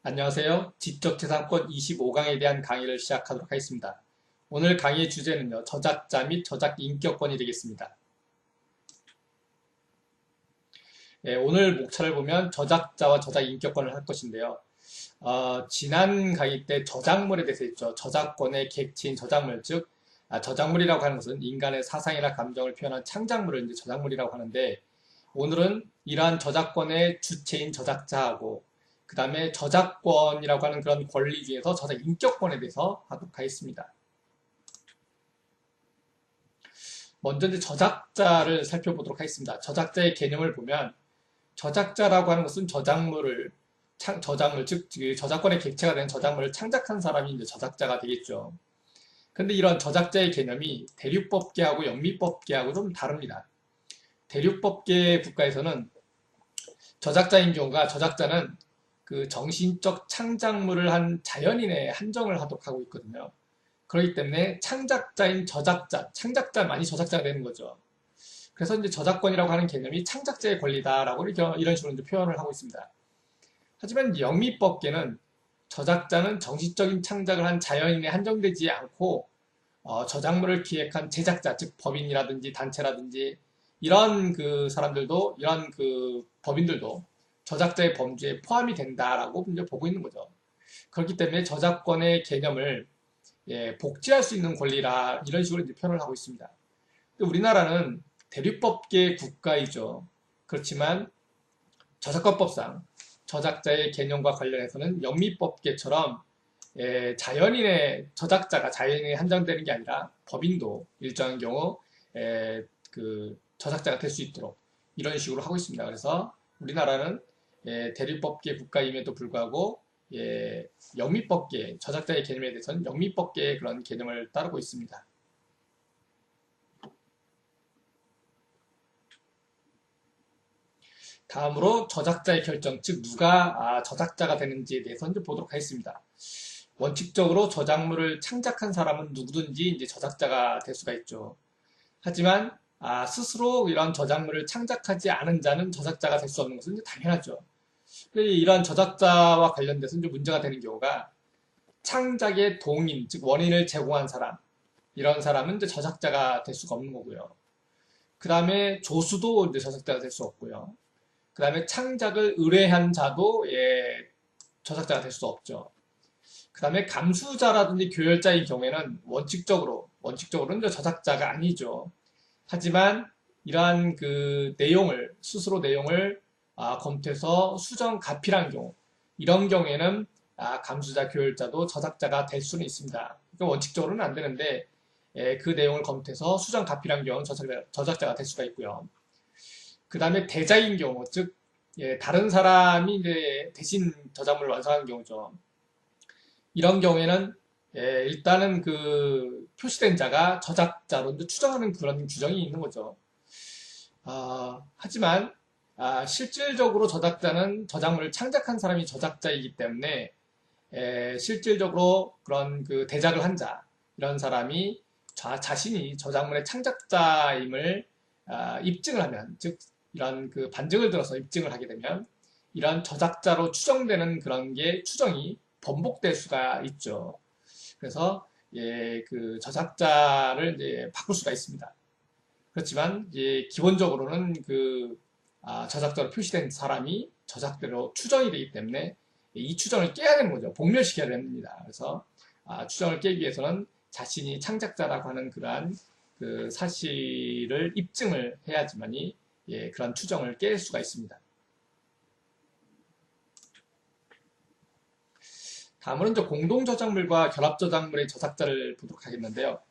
안녕하세요. 지적재산권 25강에 대한 강의를 시작하도록 하겠습니다. 오늘 강의의 주제는요, 저작자 및 저작인격권이 되겠습니다. 오늘 목차를 보면 저작자와 저작인격권을 할 것인데요. 지난 강의 때 저작물에 대해서 했죠. 저작권의 객체인 저작물, 즉 저작물이라고 하는 것은 인간의 사상이나 감정을 표현한 창작물을 이제 저작물이라고 하는데, 오늘은 이러한 저작권의 주체인 저작자하고 그 다음에 저작권이라고 하는 그런 권리 중에서 저작인격권에 대해서 하도록 하겠습니다. 먼저 이제 저작자를 살펴보도록 하겠습니다. 저작자의 개념을 보면 저작자라고 하는 것은 저작물, 즉 저작권의 객체가 된 저작물을 창작한 사람이 이제 저작자가 되겠죠. 근데 이런 저작자의 개념이 대륙법계하고 영미법계하고 좀 다릅니다. 대륙법계 국가에서는 저작자인 경우가 저작자는 그 정신적 창작물을 한 자연인의 한정을 하도록 하고 있거든요. 그렇기 때문에 창작자인 저작자, 창작자만이 저작자가 되는 거죠. 그래서 이제 저작권이라고 하는 개념이 창작자의 권리다라고 이런 식으로 이제 표현을 하고 있습니다. 하지만 영미법계는 저작자는 정신적인 창작을 한 자연인에 한정되지 않고 저작물을 기획한 제작자, 즉 법인이라든지 단체라든지 이런 그 사람들도 이런 그 법인들도 저작자의 범주에 포함이 된다라고 이제 보고 있는 거죠. 그렇기 때문에 저작권의 개념을 복제할 수 있는 권리라 이런 식으로 이제 표현을 하고 있습니다. 우리나라는 대륙법계 국가이죠. 그렇지만 저작권법상 저작자의 개념과 관련해서는 영미법계처럼 자연인의 저작자가 자연인에 한정되는 게 아니라 법인도 일정한 경우 그 저작자가 될 수 있도록 이런 식으로 하고 있습니다. 그래서 우리나라는 대립법계 국가임에도 불구하고 영미법계, 저작자의 개념에 대해서는 영미법계의 그런 개념을 따르고 있습니다. 다음으로 저작자의 결정, 즉 누가 저작자가 되는지에 대해서 이제 보도록 하겠습니다. 원칙적으로 저작물을 창작한 사람은 누구든지 이제 저작자가 될 수가 있죠. 하지만 스스로 이런 저작물을 창작하지 않은 자는 저작자가 될 수 없는 것은 이제 당연하죠. 이러한 저작자와 관련돼서 이제 문제가 되는 경우가 창작의 동인, 즉 원인을 제공한 사람, 이런 사람은 이제 저작자가 될 수가 없는 거고요. 그 다음에 조수도 이제 저작자가 될 수 없고요. 그 다음에 창작을 의뢰한 자도 저작자가 될 수 없죠. 그 다음에 감수자라든지 교열자인 경우에는 원칙적으로는 이제 저작자가 아니죠. 하지만 이러한 그 스스로 내용을 검토해서 수정 가필한 경우, 이런 경우에는 감수자, 교열자도 저작자가 될 수는 있습니다. 그러니까 원칙적으로는 안 되는데 그 내용을 검토해서 수정 가필한 경우는 저작자가 될 수가 있고요. 그 다음에 대자인 경우, 즉 다른 사람이 이제 대신 저작물을 완성한 경우죠. 이런 경우에는 일단은 그 표시된 자가 저작자로 추정하는 그런 규정이 있는 거죠. 하지만 실질적으로 저작자는 저작물을 창작한 사람이 저작자이기 때문에 실질적으로 그런 그 대작을 한 자, 이런 사람이 자신이 저작물의 창작자임을 입증을 하면, 즉 이런 그 반증을 들어서 입증을 하게 되면 이런 저작자로 추정되는 그런 게 추정이 번복될 수가 있죠. 그래서 그 저작자를 이제 바꿀 수가 있습니다. 그렇지만 기본적으로는 그 저작자로 표시된 사람이 저작대로 추정이 되기 때문에 이 추정을 깨야 되는 거죠. 복멸시켜야 됩니다. 그래서 추정을 깨기 위해서는 자신이 창작자라고 하는 그러한 그 사실을 입증을 해야지만이 그런 추정을 깰 수가 있습니다. 다음으로는 이제 공동저작물과 결합저작물의 저작자를 보도록 하겠는데요.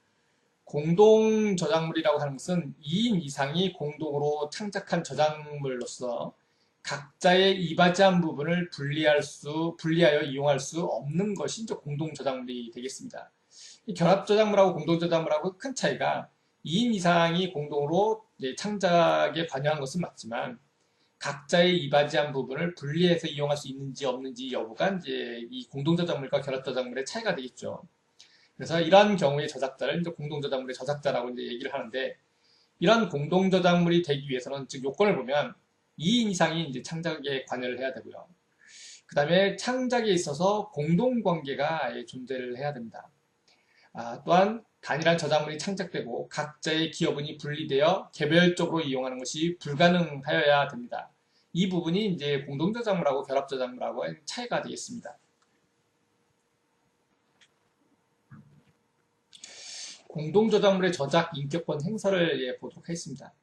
공동저작물이라고 하는 것은 2인 이상이 공동으로 창작한 저작물로서 각자의 이바지한 부분을 분리하여 이용할 수 없는 것이 이제 공동저작물이 되겠습니다. 결합저작물하고 공동저작물하고 큰 차이가 2인 이상이 공동으로 창작에 관여한 것은 맞지만 각자의 이바지한 부분을 분리해서 이용할 수 있는지 없는지 여부가 이제 이 공동저작물과 결합저작물의 차이가 되겠죠. 그래서 이러한 경우의 저작자를 이제 공동저작물의 저작자라고 이제 얘기를 하는데, 이런 공동저작물이 되기 위해서는, 즉 요건을 보면 2인 이상이 이제 창작에 관여를 해야 되고요. 그 다음에 창작에 있어서 공동관계가 존재를 해야 됩니다. 또한 단일한 저작물이 창작되고 각자의 기여분이 분리되어 개별적으로 이용하는 것이 불가능하여야 됩니다. 이 부분이 이제 공동저작물하고 결합저작물하고의 차이가 되겠습니다. 공동저작물의 저작 인격권 행사를 보도록 하겠습니다.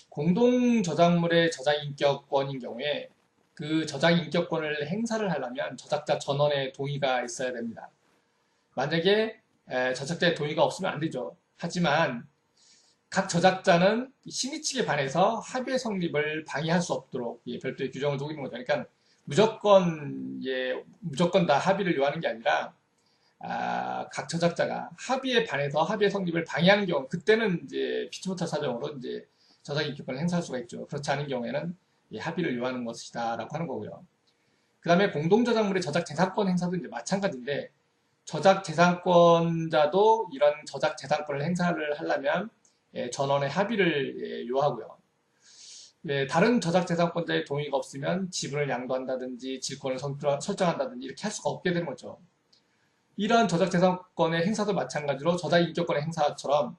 공동저작물의 저작 인격권인 경우에 그 저작 인격권을 행사를 하려면 저작자 전원의 동의가 있어야 됩니다. 만약에 저작자의 동의가 없으면 안 되죠. 하지만 각 저작자는 신의 측에 반해서 합의의 성립을 방해할 수 없도록 별도의 규정을 두고 있는 거죠. 그러니까 무조건 다 합의를 요하는 게 아니라 각 저작자가 합의에 반해서 합의의 성립을 방해하는 경우, 그때는 이제 피치 못할 사정으로 이제 저작 인격권을 행사할 수가 있죠. 그렇지 않은 경우에는 합의를 요하는 것이다라고 하는 거고요. 그 다음에 공동저작물의 저작 재산권 행사도 이제 마찬가지인데, 저작 재산권자도 이런 저작 재산권을 행사를 하려면 전원의 합의를 요하고요. 다른 저작 재산권자의 동의가 없으면 지분을 양도한다든지 질권을 설정한다든지 이렇게 할 수가 없게 되는 거죠. 이러한 저작 재산권의 행사도 마찬가지로 저작 인격권의 행사처럼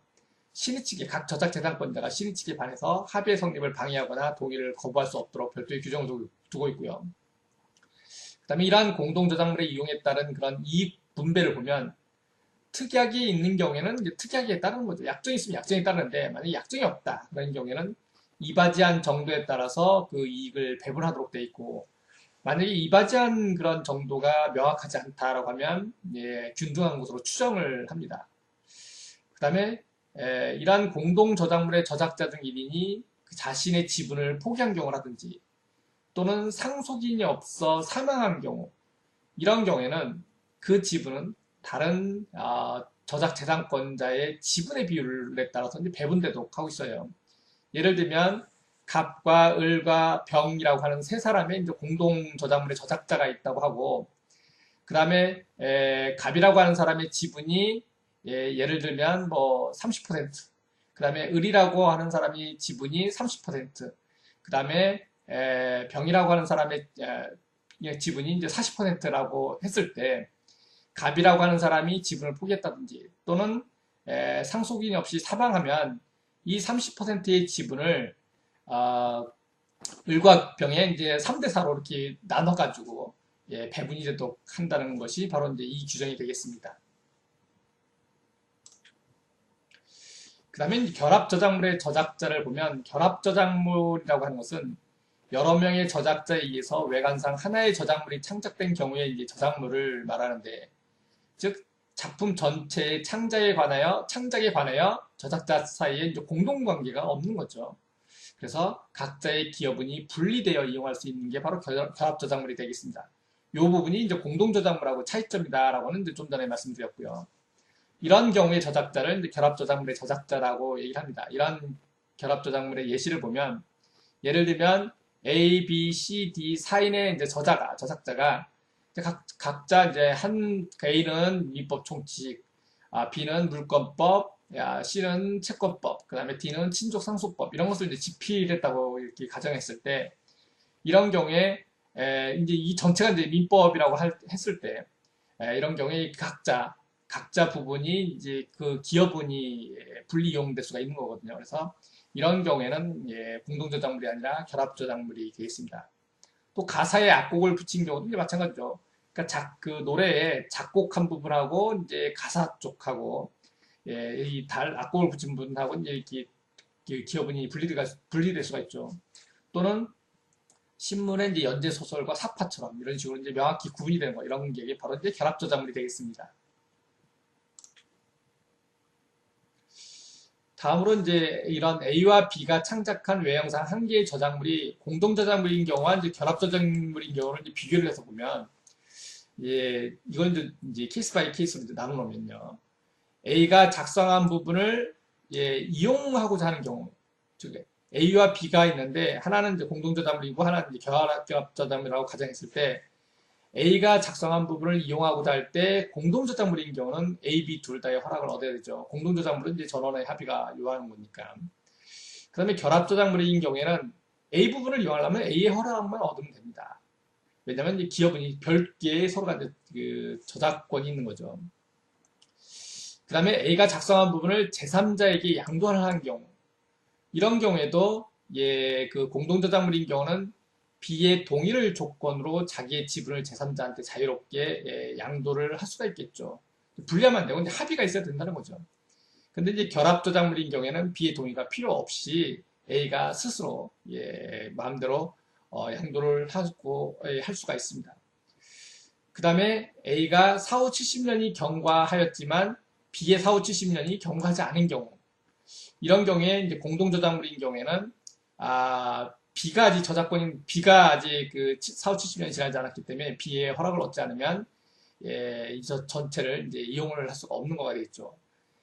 신의 측에 각 저작 재산권자가 신의 측에 반해서 합의의 성립을 방해하거나 동의를 거부할 수 없도록 별도의 규정을 두고 있고요. 그 다음에 이러한 공동저작물의 이용에 따른 그런 이익 분배를 보면 특약이 있는 경우에는 이제 특약에 따르는 거죠. 약정이 있으면 약정이 따르는데, 만약에 약정이 없다 그런 경우에는 이바지한 정도에 따라서 그 이익을 배분하도록 되어 있고, 만약에 이바지한 그런 정도가 명확하지 않다라고 하면 균등한 것으로 추정을 합니다. 그 다음에 이러한 공동저작물의 저작자 중 1인이 자신의 지분을 포기한 경우라든지 또는 상속인이 없어 사망한 경우, 이런 경우에는 그 지분은 다른 저작 재산권자의 지분의 비율에 따라서 이제 배분되도록 하고 있어요. 예를 들면 갑과 을과 병이라고 하는 세 사람의 이제 공동 저작물의 저작자가 있다고 하고, 그 다음에 갑이라고 하는 사람의 지분이 예를 들면 뭐 30%, 그 다음에 을이라고 하는 사람이 지분이 30%, 그 다음에 병이라고 하는 사람의 지분이 이제 40%라고 했을 때, 갑이라고 하는 사람이 지분을 포기했다든지 또는 상속인이 없이 사망하면 이 30%의 지분을 을과 병에 이제 3대4로 이렇게 나눠가지고 배분이 되도록 한다는 것이 바로 이제 이 규정이 되겠습니다. 그 다음에 결합저작물의 저작자를 보면, 결합저작물이라고 하는 것은 여러 명의 저작자에 의해서 외관상 하나의 저작물이 창작된 경우에 이제 저작물을 말하는데, 즉 작품 전체의 창작에 관하여 저작자 사이에 이제 공동관계가 없는 거죠. 그래서 각자의 기여분이 분리되어 이용할 수 있는 게 바로 결합저작물이 되겠습니다. 이 부분이 이제 공동저작물하고 차이점이다라고는 이제 좀 전에 말씀드렸고요. 이런 경우의 저작자를 이제 결합저작물의 저작자라고 얘기를 합니다. 이런 결합저작물의 예시를 보면, 예를 들면 A, B, C, D 4인의 이제 저작자가 각자 이제 A는 민법 총칙, B는 물권법, C는 채권법, 그 다음에 D는 친족 상속법, 이런 것을 이제 집필했다고 이렇게 가정했을 때, 이런 경우에 이제 이 전체가 이제 민법이라고 했을 때, 이런 경우에 각자 부분이 이제 그 기여분이 분리 이용될 수가 있는 거거든요. 그래서 이런 경우에는 공동저작물이 아니라 결합저작물이 되겠습니다. 또 가사에 악곡을 붙인 경우도 이제 마찬가지죠. 그러니까 그 노래에 작곡한 부분하고 이제 가사 쪽하고 이 악곡을 붙인 부분하고 이제 이렇게 기여분이 분리될 수가 있죠. 또는 신문의 이제 연재 소설과 사파처럼 이런 식으로 이제 명확히 구분이 되는 거, 이런 게 바로 이제 결합저작물이 되겠습니다. 다음으로 이제 이런 A와 B가 창작한 외형상 한 개의 저작물이 공동저작물인 경우와 이제 결합저작물인 경우를 이제 비교를 해서 보면, 이건 이제 케이스 바이 케이스로 이제 나눠놓으면요. A가 작성한 부분을 이용하고자 하는 경우, 즉 A와 B가 있는데 하나는 이제 공동저작물이고 하나는 이제 결합저작물이라고 가정했을 때, A가 작성한 부분을 이용하고자 할 때 공동저작물인 경우는 A, B 둘 다의 허락을 얻어야 되죠. 공동저작물은 이제 전원의 합의가 요하는 거니까. 그 다음에 결합저작물인 경우에는 A 부분을 이용하려면 A의 허락만 얻으면 됩니다. 왜냐면 이 기업은 이 별개의 서로가 이제 그 저작권이 있는 거죠. 그 다음에 A가 작성한 부분을 제3자에게 양도하는 경우. 이런 경우에도 예, 그 공동저작물인 경우는 B의 동의를 조건으로 자기의 지분을 제3자한테 자유롭게 예, 양도를 할 수가 있겠죠. 불리하면 안 되고 이제 합의가 있어야 된다는 거죠. 근데 이제 결합저작물인 경우에는 B의 동의가 필요 없이 A가 스스로 예, 마음대로 양도를 하고 예, 할 수가 있습니다. 그 다음에 A가 4, 5, 70년이 경과하였지만 B의 4, 5, 70년이 경과하지 않은 경우 이런 경우에 이제 공동저작물인 경우에는 B가 아직 저작권인 B가 아직 그 4, 5, 70년이 지나지 않았기 때문에 B의 허락을 얻지 않으면 예, 이 전체를 이제 이용을 할 수가 없는 거가 되겠죠.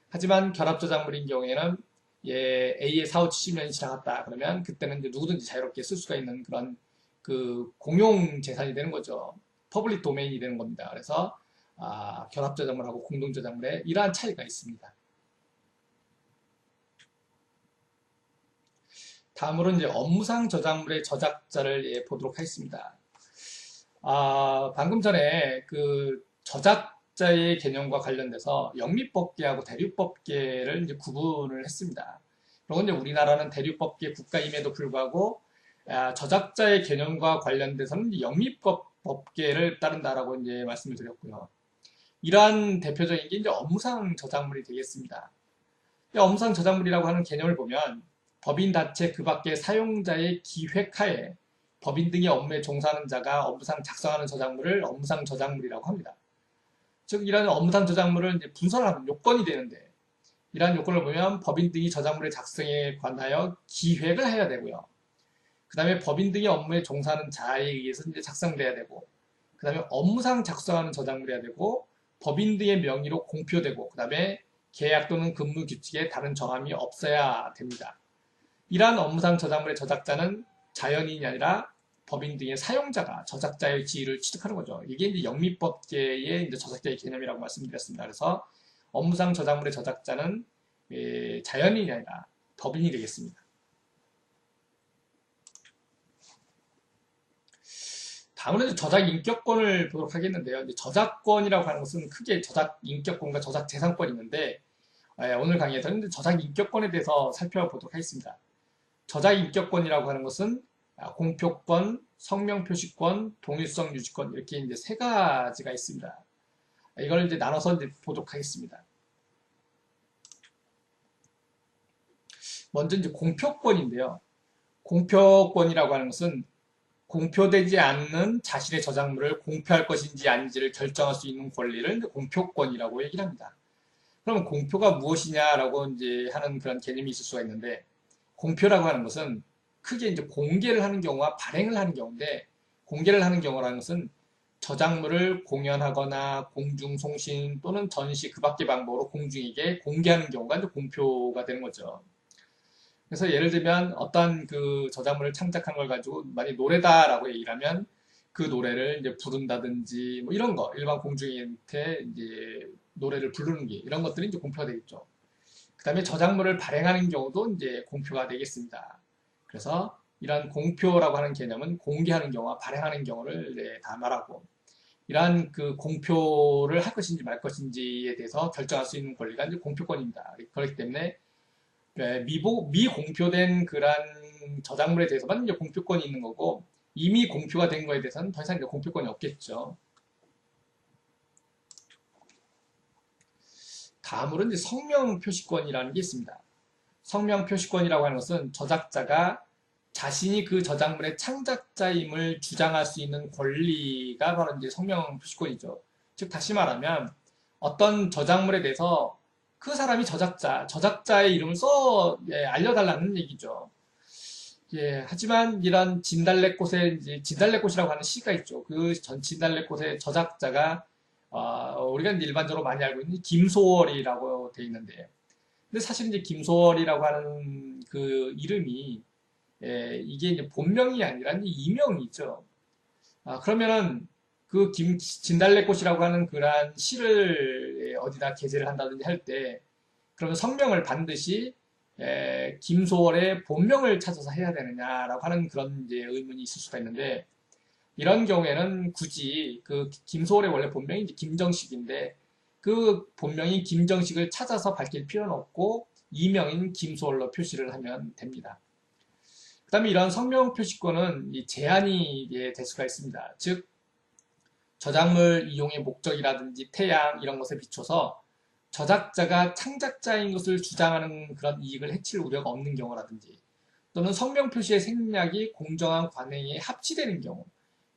하지만 결합저작물인 경우에는 예, A의 4, 5, 70년이 지나갔다 그러면 그때는 이제 누구든지 자유롭게 쓸 수가 있는 그런 그 공용 재산이 되는 거죠. 퍼블릭 도메인이 되는 겁니다. 그래서 결합저작물하고 공동저작물에 이러한 차이가 있습니다. 다음으로 이제 업무상 저작물의 저작자를 예, 보도록 하겠습니다. 방금 전에 그 저작자의 개념과 관련돼서 영미법계하고 대륙법계를 이제 구분을 했습니다. 그리고 이제 우리나라는 대륙법계 국가임에도 불구하고 저작자의 개념과 관련돼서는 영미법계를 따른다라고 이제 말씀을 드렸고요. 이러한 대표적인 게 이제 업무상 저작물이 되겠습니다. 업무상 저작물이라고 하는 개념을 보면 법인 단체 그 밖의 사용자의 기획하에 법인 등의 업무에 종사하는 자가 업무상 작성하는 저작물을 업무상 저작물이라고 합니다. 즉 이러한 업무상 저작물을 이제 분석하는 요건이 되는데 이러한 요건을 보면 법인 등이 저작물의 작성에 관하여 기획을 해야 되고요. 그 다음에 법인 등의 업무에 종사하는 자에 의해서 이제 작성돼야 되고 그 다음에 업무상 작성하는 저작물이어야 되고 법인 등의 명의로 공표되고 그 다음에 계약 또는 근무 규칙에 다른 정함이 없어야 됩니다. 이러한 업무상 저작물의 저작자는 자연인이 아니라 법인 등의 사용자가 저작자의 지위를 취득하는 거죠. 이게 이제 영미법계의 이제 저작자의 개념이라고 말씀드렸습니다. 그래서 업무상 저작물의 저작자는 자연인이 아니라 법인이 되겠습니다. 다음으로 저작인격권을 보도록 하겠는데요. 이제 저작권이라고 하는 것은 크게 저작인격권과 저작재산권이 있는데 오늘 강의에서는 저작인격권에 대해서 살펴보도록 하겠습니다. 저작인격권이라고 하는 것은 공표권, 성명표시권, 동일성 유지권 이렇게 이제 세 가지가 있습니다. 이걸 이제 나눠서 이제 보도록 하겠습니다. 먼저 이제 공표권인데요. 공표권이라고 하는 것은 공표되지 않는 자신의 저작물을 공표할 것인지 아닌지를 결정할 수 있는 권리를 공표권이라고 얘기를 합니다. 그러면 공표가 무엇이냐라고 이제 하는 그런 개념이 있을 수가 있는데 공표라고 하는 것은 크게 이제 공개를 하는 경우와 발행을 하는 경우인데 공개를 하는 경우라는 것은 저작물을 공연하거나 공중송신 또는 전시 그 밖의 방법으로 공중에게 공개하는 경우가 이제 공표가 되는 거죠. 그래서 예를 들면 어떤 그 저작물을 창작한 걸 가지고 만약 노래다라고 얘기를 하면 그 노래를 이제 부른다든지 뭐 이런 거 일반 공중한테 이제 노래를 부르는 게 이런 것들이 이제 공표가 되겠죠. 그 다음에 저작물을 발행하는 경우도 이제 공표가 되겠습니다. 그래서 이러한 공표라고 하는 개념은 공개하는 경우와 발행하는 경우를 다 말하고 이러한 그 공표를 할 것인지 말 것인지에 대해서 결정할 수 있는 권리가 이제 공표권입니다. 그렇기 때문에 미공표된 그런 저작물에 대해서만 이제 공표권이 있는 거고 이미 공표가 된 거에 대해서는 더 이상 이제 공표권이 없겠죠. 다음으로 이제 성명 표시권이라는 게 있습니다. 성명 표시권이라고 하는 것은 저작자가 자신이 그 저작물의 창작자임을 주장할 수 있는 권리가 바로 이제 성명 표시권이죠. 즉 다시 말하면 어떤 저작물에 대해서 그 사람이 저작자의 이름을 알려달라는 얘기죠. 예, 하지만 이런 진달래꽃에 이제 진달래꽃이라고 하는 시가 있죠. 그 전 진달래꽃의 저작자가 우리가 일반적으로 많이 알고 있는 김소월이라고 돼 있는데, 근데 사실 이제 김소월이라고 하는 그 이름이 이게 이제 본명이 아니라 이제 이명이죠. 그러면은 그 진달래꽃이라고 하는 그러한 시를 어디다 게재를 한다든지 할 때, 그러면 성명을 반드시 김소월의 본명을 찾아서 해야 되느냐라고 하는 그런 이제 의문이 있을 수가 있는데, 이런 경우에는 굳이 그 김소월의 원래 본명이 이제 김정식인데 그 본명인 김정식을 찾아서 밝힐 필요는 없고 이명인 김소월로 표시를 하면 됩니다. 그 다음에 이런 성명 표시권은 제한이 될 수가 있습니다. 즉 저작물 이용의 목적이라든지 태양 이런 것에 비춰서 저작자가 창작자인 것을 주장하는 그런 이익을 해칠 우려가 없는 경우라든지 또는 성명 표시의 생략이 공정한 관행에 합치되는 경우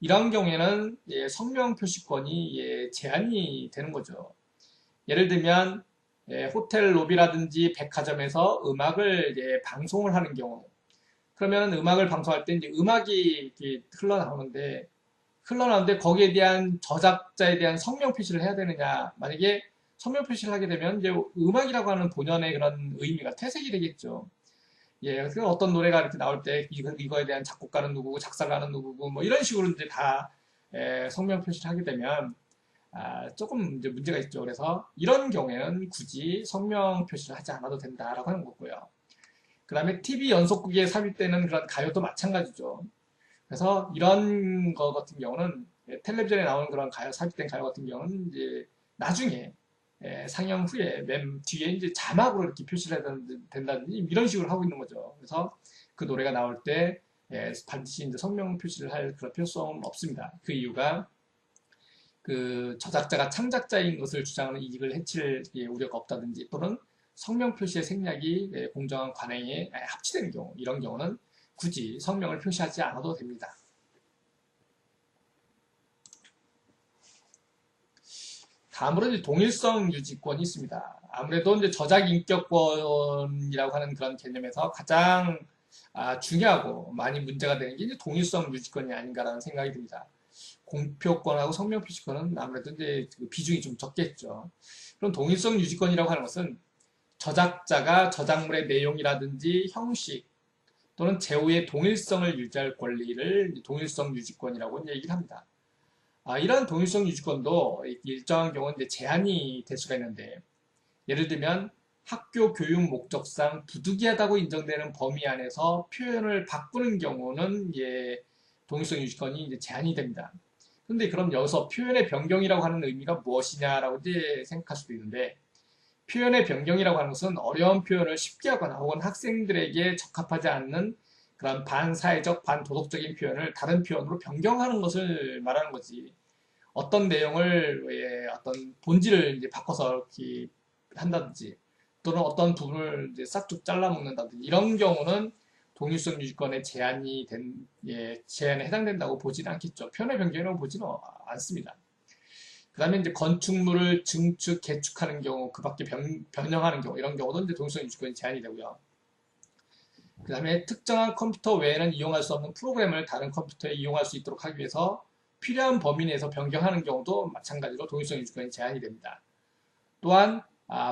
이런 경우에는 성명 표시권이 제한이 되는 거죠. 예를 들면 호텔 로비라든지 백화점에서 음악을 방송을 하는 경우 그러면 음악을 방송할 때 이제 음악이 흘러나오는데 거기에 대한 저작자에 대한 성명 표시를 해야 되느냐 만약에 성명 표시를 하게 되면 이제 음악이라고 하는 본연의 그런 의미가 퇴색이 되겠죠. 그래서 어떤 노래가 이렇게 나올 때 이거에 대한 작곡가는 누구고 작사가는 누구고 뭐 이런 식으로 이제 다 성명 표시를 하게 되면 조금 이제 문제가 있죠. 그래서 이런 경우에는 굳이 성명 표시를 하지 않아도 된다라고 하는 거고요. 그 다음에 TV 연속극에 삽입되는 그런 가요도 마찬가지죠. 그래서 이런 거 같은 경우는 텔레비전에 나오는 그런 가요, 삽입된 가요 같은 경우는 이제 나중에 상영 후에 맨 뒤에 이제 자막으로 이렇게 표시를 해야 된다든지 이런 식으로 하고 있는 거죠. 그래서 그 노래가 나올 때 반드시 이제 성명 표시를 할 그런 필요성은 없습니다. 그 이유가 그 저작자가 창작자인 것을 주장하는 이익을 해칠 우려가 없다든지 또는 성명 표시의 생략이 공정한 관행에 합치되는 경우 이런 경우는 굳이 성명을 표시하지 않아도 됩니다. 다음으로 이제 동일성 유지권이 있습니다. 아무래도 이제 저작 인격권이라고 하는 그런 개념에서 가장 중요하고 많이 문제가 되는 게 이제 동일성 유지권이 아닌가라는 생각이 듭니다. 공표권하고 성명 표시권은 아무래도 이제 비중이 좀 적겠죠. 그럼 동일성 유지권이라고 하는 것은 저작자가 저작물의 내용이라든지 형식 또는 제후의 동일성을 유지할 권리를 동일성 유지권이라고 얘기를 합니다. 이러한 동일성 유지권도 일정한 경우는 이제 제한이 될 수가 있는데 예를 들면 학교 교육 목적상 부득이하다고 인정되는 범위 안에서 표현을 바꾸는 경우는 동일성 유지권이 이제 제한이 됩니다. 그런데 그럼 여기서 표현의 변경이라고 하는 의미가 무엇이냐라고 이제 생각할 수도 있는데 표현의 변경이라고 하는 것은 어려운 표현을 쉽게 하거나 혹은 학생들에게 적합하지 않는 그런 반사회적, 반도덕적인 표현을 다른 표현으로 변경하는 것을 말하는 거지. 어떤 내용을 어떤 본질을 이제 바꿔서 이렇게 한다든지 또는 어떤 부분을 이제 싹둑 잘라먹는다든지 이런 경우는 동일성 유지권의 제한에 해당된다고 보지는 않겠죠. 표현의 변경이라고 보지는 않습니다. 그 다음에 이제 건축물을 증축, 개축하는 경우, 그 밖에 변형하는 경우, 이런 경우도 이제 동일성 유지권이 제한이 되고요. 그 다음에 특정한 컴퓨터 외에는 이용할 수 없는 프로그램을 다른 컴퓨터에 이용할 수 있도록 하기 위해서 필요한 범위 내에서 변경하는 경우도 마찬가지로 동일성 유지권이 제한이 됩니다. 또한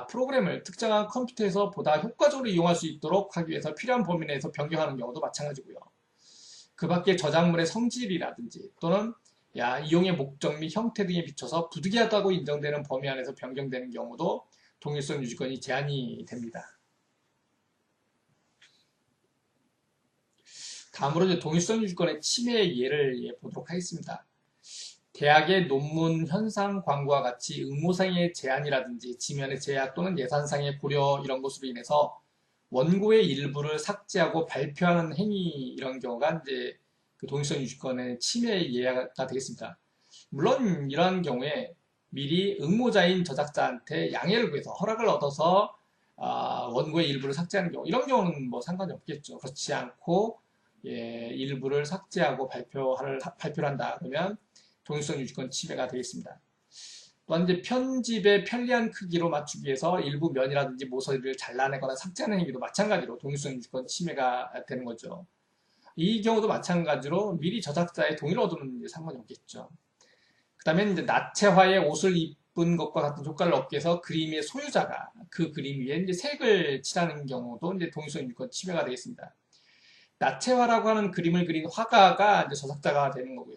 프로그램을 특정한 컴퓨터에서 보다 효과적으로 이용할 수 있도록 하기 위해서 필요한 범위 내에서 변경하는 경우도 마찬가지고요. 그 밖에 저작물의 성질이라든지 또는 이용의 목적 및 형태 등에 비춰서 부득이하다고 인정되는 범위 안에서 변경되는 경우도 동일성 유지권이 제한이 됩니다. 다음으로 이제 동일성 유지권의 침해 예를 보도록 하겠습니다. 대학의 논문, 현상, 광고와 같이 응모상의 제한이라든지 지면의 제약 또는 예산상의 고려 이런 것으로 인해서 원고의 일부를 삭제하고 발표하는 행위 이런 경우가 이제 그 동일성 유지권의 침해 예가 되겠습니다. 물론 이러한 경우에 미리 응모자인 저작자한테 양해를 구해서 허락을 얻어서 원고의 일부를 삭제하는 경우 이런 경우는 뭐 상관이 없겠죠. 그렇지 않고 일부를 삭제하고 발표를 한다 그러면 동일성 유지권 침해가 되겠습니다. 또한 이제 편집의 편리한 크기로 맞추기 위해서 일부 면이라든지 모서리를 잘라내거나 삭제하는 행위도 마찬가지로 동일성 유지권 침해가 되는 거죠. 이 경우도 마찬가지로 미리 저작자의 동의를 얻으면 상관이 없겠죠. 그 다음에 이제 나체화의 옷을 입은 것과 같은 효과를 얻기 위해서 그림의 소유자가 그 그림 위에 이제 색을 칠하는 경우도 이제 동일성 유지권 침해가 되겠습니다. 나체화라고 하는 그림을 그린 화가가 이제 저작자가 되는 거고요.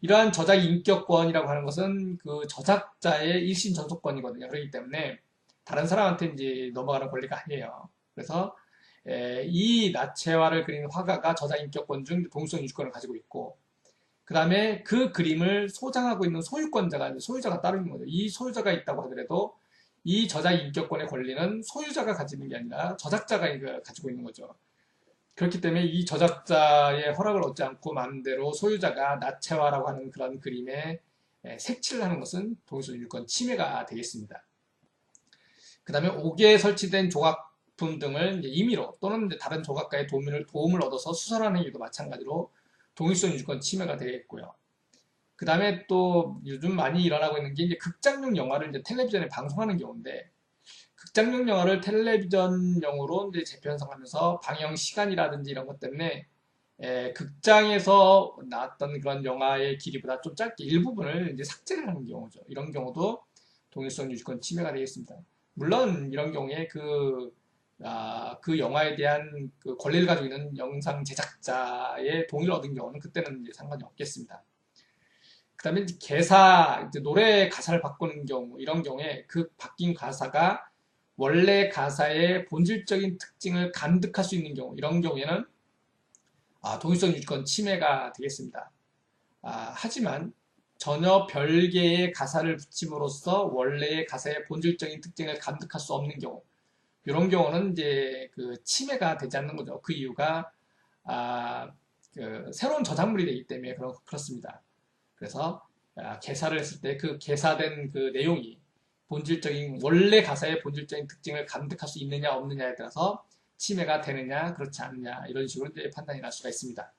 이러한 저작 인격권이라고 하는 것은 그 저작자의 일신 전속권이거든요. 그렇기 때문에 다른 사람한테 이제 넘어가는 권리가 아니에요. 그래서 이 나체화를 그린 화가가 저작 인격권 중 동일성 유지권을 가지고 있고 그 다음에 그 그림을 소장하고 있는 소유권자가, 소유자가 따로 있는 거죠. 이 소유자가 있다고 하더라도 이 저작 인격권의 권리는 소유자가 가지는 게 아니라 저작자가 가지고 있는 거죠. 그렇기 때문에 이 저작자의 허락을 얻지 않고 마음대로 소유자가 나체화라고 하는 그런 그림에 색칠을 하는 것은 동일소유권 침해가 되겠습니다. 그 다음에 옥에 설치된 조각품 등을 임의로 또는 다른 조각가의 도움을 얻어서 수선하는 일도 마찬가지로 동일성 유지권 침해가 되겠고요. 그 다음에 또 요즘 많이 일어나고 있는 게 이제 극장용 영화를 이제 텔레비전에 방송하는 경우인데, 극장용 영화를 텔레비전용으로 이제 재편성하면서 방영 시간이라든지 이런 것 때문에 극장에서 나왔던 그런 영화의 길이보다 좀 짧게 일부분을 이제 삭제를 하는 경우죠. 이런 경우도 동일성 유지권 침해가 되겠습니다. 물론 이런 경우에 그 영화에 대한 그 권리를 가지고 있는 영상 제작자의 동의를 얻은 경우는 그때는 이제 상관이 없겠습니다. 그 다음에 이제 노래 가사를 바꾸는 경우, 이런 경우에 그 바뀐 가사가 원래 가사의 본질적인 특징을 간득할 수 있는 경우, 이런 경우에는 동일성 유지권 침해가 되겠습니다. 하지만 전혀 별개의 가사를 붙임으로써 원래의 가사의 본질적인 특징을 간득할 수 없는 경우, 이런 경우는 이제 그 침해가 되지 않는 거죠. 그 이유가 새로운 저작물이 되기 때문에 그렇습니다. 그래서 개사를 했을 때 그 개사된 그 내용이 원래 가사의 본질적인 특징을 간득할 수 있느냐 없느냐에 따라서 침해가 되느냐 그렇지 않느냐 이런 식으로 이제 판단이 날 수가 있습니다.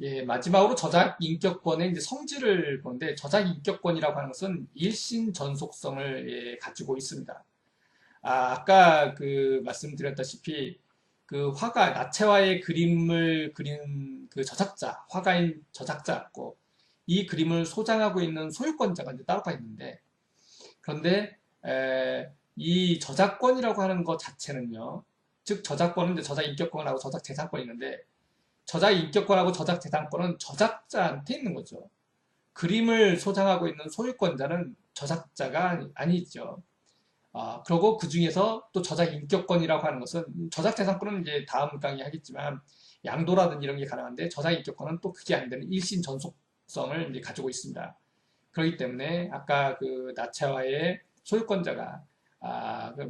예, 마지막으로 저작 인격권의 이제 성질을 보는데, 저작 인격권이라고 하는 것은 일신 전속성을 가지고 있습니다. 아까 말씀드렸다시피 그 화가 나체화의 그림을 그린 그 저작자, 화가인 저작자였고, 이 그림을 소장하고 있는 소유권자가 이제 따로 있는데, 그런데 이 저작권이라고 하는 것 자체는요, 즉 저작권은 이제 저작 인격권하고 저작 재산권이 있는데, 저작 인격권하고 저작 재산권은 저작자한테 있는 거죠. 그림을 소장하고 있는 소유권자는 저작자가 아니죠. 그리고 그 중에서 또 저작 인격권이라고 하는 것은, 저작 재산권은 이제 다음 강의 하겠지만 양도라든지 이런 게 가능한데, 저작 인격권은 또 그게 안 되는 일신 전속성을 이제 가지고 있습니다. 그렇기 때문에 아까 그 나체화의 소유권자가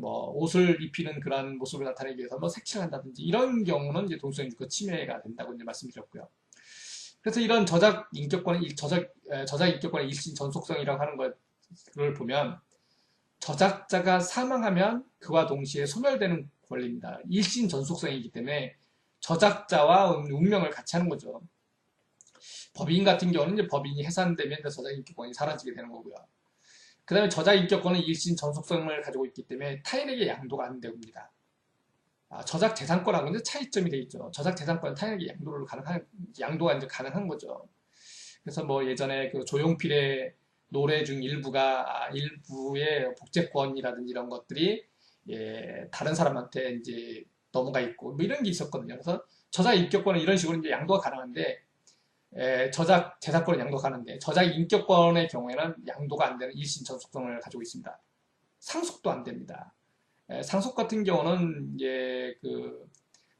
옷을 입히는 그런 모습을 나타내기 위해서 색칠을 한다든지 이런 경우는 이제 동일성 유지권 침해가 된다고 이제 말씀드렸고요. 그래서 이런 저작 인격권의 일신 전속성이라고 하는 것을 보면, 저작자가 사망하면 그와 동시에 소멸되는 권리입니다. 일신 전속성이기 때문에 저작자와 운명을 같이 하는 거죠. 법인 같은 경우는 이제 법인이 해산되면 저작 인격권이 사라지게 되는 거고요. 그 다음에 저작 인격권은 일신 전속성을 가지고 있기 때문에 타인에게 양도가 안 됩니다. 저작 재산권하고는 이제 차이점이 되겠죠. 저작 재산권은 타인에게 양도가 이제 가능한 거죠. 그래서 뭐 예전에 그 조용필의 노래 중 일부의 복제권이라든지 이런 것들이 다른 사람한테 이제 넘어가 있고 뭐 이런 게 있었거든요. 그래서 저작 인격권은 이런 식으로 이제 양도가 가능한데, 저작 재산권은 양도가 가능한데 저작 인격권의 경우에는 양도가 안 되는 일신 전속성을 가지고 있습니다. 상속도 안 됩니다. 상속 같은 경우는 그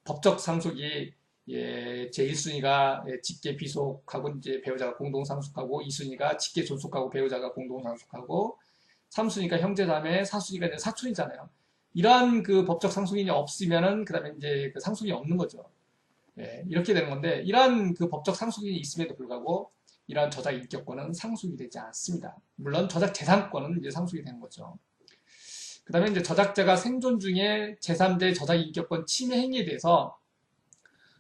법적 상속이 제1순위가 직계 비속하고 이제 배우자가 공동 상속하고, 2순위가 직계 존속하고 배우자가 공동 상속하고, 3순위가 형제자매, 4순위가 이제 사촌이잖아요. 이러한 그 법적 상속인이 없으면은 그다음에 이제 그 상속이 없는 거죠. 이렇게 되는 건데, 이러한 그 법적 상속인이 있음에도 불구하고 이러한 저작 인격권은 상속이 되지 않습니다. 물론 저작 재산권은 이제 상속이 되는 거죠. 그 다음에 이제 저작자가 생존 중에 제3대 저작 인격권 침해 행위에 대해서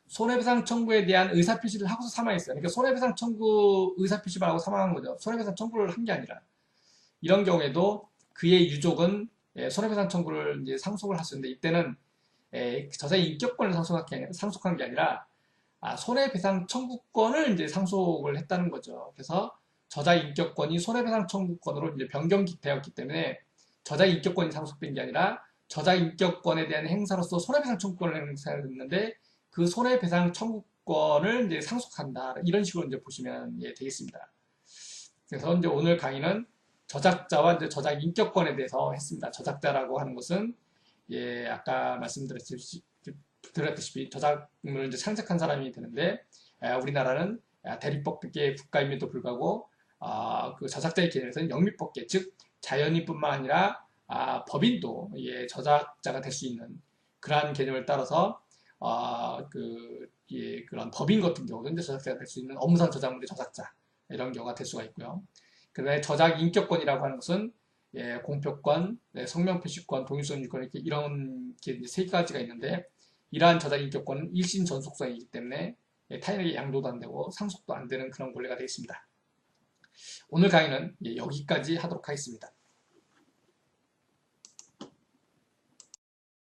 손해배상 청구에 대한 의사표시를 하고서 사망했어요. 그러니까 손해배상 청구 의사표시만 하고 사망한 거죠. 손해배상 청구를 한 게 아니라. 이런 경우에도 그의 유족은 손해배상 청구를 이제 상속을 하셨는데, 이때는 저작 인격권을 상속한 게 아니라 손해배상 청구권을 이제 상속을 했다는 거죠. 그래서 저작 인격권이 손해배상 청구권으로 이제 변경되었기 때문에 저작 인격권이 상속된 게 아니라 저작 인격권에 대한 행사로서 손해배상 청구권을 행사했는데, 그 손해배상 청구권을 이제 상속한다, 이런 식으로 이제 보시면 되겠습니다. 그래서 이제 오늘 강의는 저작자와 이제 저작 인격권에 대해서 했습니다. 저작자라고 하는 것은 아까 말씀드렸듯이 들었다시피 저작물을 이제 창작한 사람이 되는데 우리나라는 대립법계 국가임에도 불구하고 그 저작자의 개념에서는 영미법계 즉 자연인뿐만 아니라 법인도 저작자가 될 수 있는 그러한 개념을 따라서 그런 법인 같은 경우도 이제 저작자가 될 수 있는 업무상 저작물의 저작자 이런 경우가 될 수가 있고요. 그다음에 저작 인격권이라고 하는 것은 공표권, 성명표시권, 동일성 유권 이런 게 세 가지가 있는데 이러한 저작 인격권은 일심 전속성이기 때문에 타인에게 양도도 안 되고 상속도 안 되는 그런 권리가 되어 있습니다. 오늘 강의는 여기까지 하도록 하겠습니다.